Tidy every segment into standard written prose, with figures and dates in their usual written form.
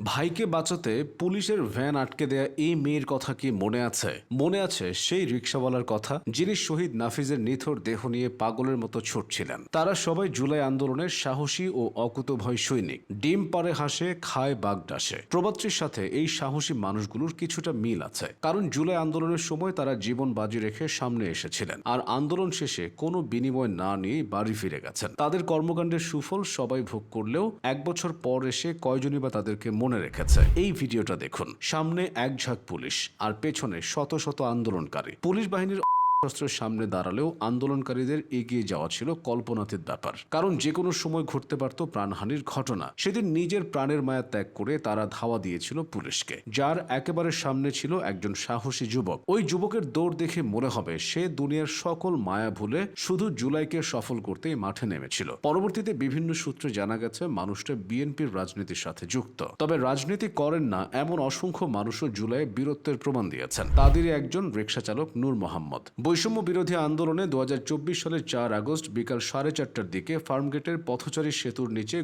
ভাইকে বাঁচাতে পুলিশের ভ্যান আটকে দেয়া এই মেয়ের কথা কি মনে আছে? মনে আছে সেই রিকশাওয়ালার কথা, যিনি শহীদ নাফিজের নিথর দেহ নিয়ে পাগলের মতো ছুটছিলেন। তারা সবাই জুলাই আন্দোলনের সাহসী ও অকুতভয় সৈনিক। ডিম পারে হাসে, খায় বাগডাসে। প্রবাত্রীর সাথে এই সাহসী মানুষগুলোর কিছুটা মিল আছে, কারণ জুলাই আন্দোলনের সময় তারা জীবন বাজি রেখে সামনে এসেছিলেন, আর আন্দোলন শেষে কোনো বিনিময় না নিয়ে বাড়ি ফিরে গেছেন। তাদের কর্মকাণ্ডের সুফল সবাই ভোগ করলেও এক বছর পর এসে কয়জনই বা তাদেরকে মনে রেখেছে? এই ভিডিওটা দেখুন। সামনে এক ঝাঁক পুলিশ আর পেছনে শত শত আন্দোলনকারী। পুলিশ বাহিনীর অস্ত্রের সামনে দাঁড়ালেও আন্দোলনকারীদের এগিয়ে যাওয়া ছিল কল্পনাতীত ব্যাপার, কারণ যে কোনো সময় ঘটতে পারত প্রাণহানির ঘটনা। সেদিন নিজের প্রাণের মায়া ত্যাগ করে তারা ধাওয়া দিয়েছিল পুলিশকে, যার একেবারে সামনে ছিল একজন সাহসী যুবক। ওই যুবকের দৌড় দেখে মনে হবে সে দুনিয়ার সকল মায়া ভুলে শুধু জুলাইকে সফল করতেই মাঠে নেমেছিল। পরবর্তীতে বিভিন্ন সূত্রে জানা গেছে মানুষটা বিএনপির রাজনীতির সাথে যুক্ত, তবে রাজনীতি করেন না এমন অসংখ্য মানুষও জুলাইয়ে বীরত্বের প্রমাণ দিয়েছেন। তাদেরই একজন রিকশা চালক নূর মোহাম্মদ। বৈষম্য বিরোধী আন্দোলনে ২০২৪ সালের ৪ আগস্ট বিকাল ৪:৩০টার দিকে ফার্মগেটের পথচারী সেতুর নিচে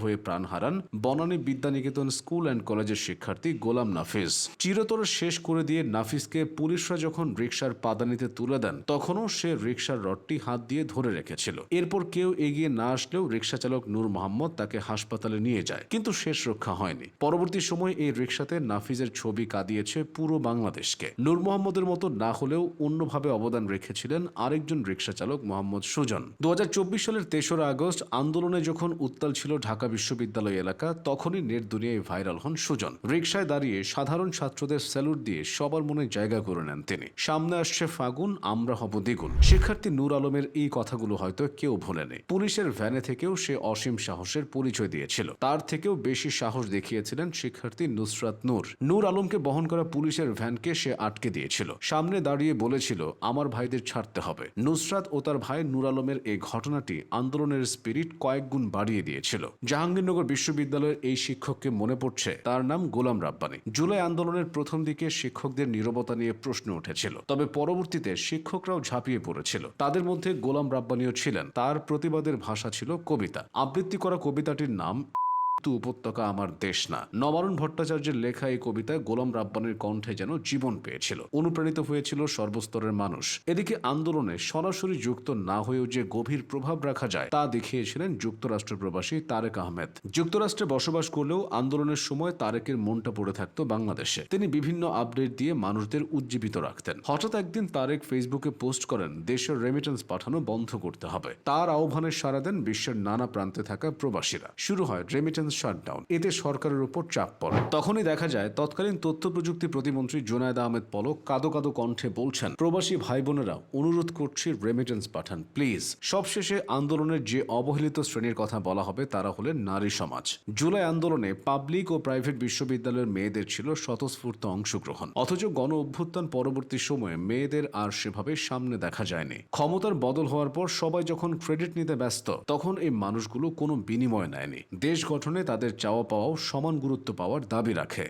হয়ে প্রাণ হারান বনানী বিদ্যানিকেতন স্কুল অ্যান্ড কলেজের শিক্ষার্থী গোলাম নাফিজ। চিরতরে শেষ করে দিয়ে নাফিজকে পুলিশরা যখন রিকশার পাদানিতে তুলে দেন, তখনও সে রিকশার রডটি হাত দিয়ে ধরে রেখেছিল। এরপর কেউ এগিয়ে না আসলেও রিকশা চালক নূর মোহাম্মদ তাকে হাসপাতালে নিয়ে যায়, কিন্তু শেষ রক্ষা হয়নি। পরবর্তী সময় এই রিকশাতে নাফিজের ছবি কাঁদিয়েছে পুরো বাংলাদেশকে। নূর মোহাম্মদের মতো না হলেও অন্যভাবে অবদান রেখেছিলেন আরেকজন রিকশা চালক মোহাম্মদ সুজন। ২০২৪ সালের ৩রা আগস্ট আন্দোলনে যখন উত্তাল ছিল ঢাকা বিশ্ববিদ্যালয় এলাকা, তখনই নেট দুনিয়ায় ভাইরাল হন সুজন। রিকশায় দাঁড়িয়ে সাধারণ ছাত্রদের স্যালুট দিয়ে সবার মনে জায়গা করে নেন তিনি। সামনে আসছে ফাগুন, আমরা হব দ্বিগুণ। শিক্ষার্থী নূর আলমের এই কথাগুলো হয়তো কেউ ভোলেনি। পুলিশের ভ্যানে থেকেও সে অসীম সাহসের পরিচয় দিয়েছিল। তার থেকেও বেশি সাহস দেখিয়েছিলেন শিক্ষার্থী নুসরাত নূর। নূর আলমকে বহন করা পুলিশের ভ্যানকে সে আটকে দিয়েছিল। সামনে দাঁড়িয়ে বলেছিল, আমার ভাইদের ছাড়তে হবে। নুসরাত ও তার ভাই নূর আলমের এই ঘটনাটি আন্দোলনের স্পিরিট কয়েক গুণ বাড়িয়ে দিয়েছিল। জাহাঙ্গীরনগর বিশ্ববিদ্যালয়ের এই শিক্ষককে মনে পড়ছে, তার নাম গোলাম রাব্বানী। জুলাই আন্দোলনের প্রথম দিকে শিক্ষকদের নীরবতা নিয়ে প্রশ্ন উঠেছিল, তবে পরবর্তীতে শিক্ষকরাও ঝাঁপিয়ে পড়েছিল। তাদের মধ্যে গোলাম রাব্বানীও ছিলেন। তার প্রতিবাদের ভাষা ছিল কবিতা। আবৃত্তি করা কবিতাটির নাম উপত্যকা আমার দেশ না। নবারুণ ভট্টাচার্যের লেখা এই কবিতায় গোলাম রাব্বানীর কণ্ঠে যেন জীবন পেয়েছিল। অনুপ্রাণিত হয়েছিল সর্বস্তরের মানুষ। এদিকে আন্দোলনে সরাসরি যুক্ত না হয়েও যে গভীর প্রভাব রাখা যায় তা দেখিয়েছিলেন যুক্তরাষ্ট্র প্রবাসী তারেক আহমেদ। যুক্তরাষ্ট্রে বসবাস করলেও আন্দোলনের সময় তারেকের মনটা পড়ে থাকতো বাংলাদেশে। তিনি বিভিন্ন আপডেট দিয়ে মানুষদের উজ্জীবিত রাখতেন। হঠাৎ একদিন তারেক ফেসবুকে পোস্ট করেন, দেশের রেমিটেন্স পাঠানো বন্ধ করতে হবে। তার আহ্বানে সাড়া দেন বিশ্বের নানা প্রান্তে থাকা প্রবাসীরা। শুরু হয় রেমিটেন্স শাটডাউন। এতে সরকারের উপর চাপ পড়ে। তখনই দেখা যায় তৎকালীন তথ্য প্রযুক্তি প্রতিমন্ত্রী জুনায়েদ আহমেদ পলক কাঁদো কাঁদো কণ্ঠে বলছেন, প্রবাসী ভাই বোনেরা, অনুরোধ করছি রেমিটেন্স পাঠান প্লিজ। সবশেষে আন্দোলনের যে অবহেলিত শ্রেণীর কথা বলা হবে তারা হলেন নারী সমাজ। জুলাই আন্দোলনে পাবলিক ও প্রাইভেট বিশ্ববিদ্যালয়ের মেয়েদের ছিল স্বতঃস্ফূর্ত অংশগ্রহণ, অথচ গণ অভ্যুত্থান পরবর্তী সময়ে মেয়েদের আর সেভাবে সামনে দেখা যায়নি। ক্ষমতার বদল হওয়ার পর সবাই যখন ক্রেডিট নিতে ব্যস্ত, তখন এই মানুষগুলো কোনো বিনিময় নেয়নি। দেশ গঠনে তাদের চাওয়া পাওয়াও সমান গুরুত্ব পাওয়ার দাবি রাখে।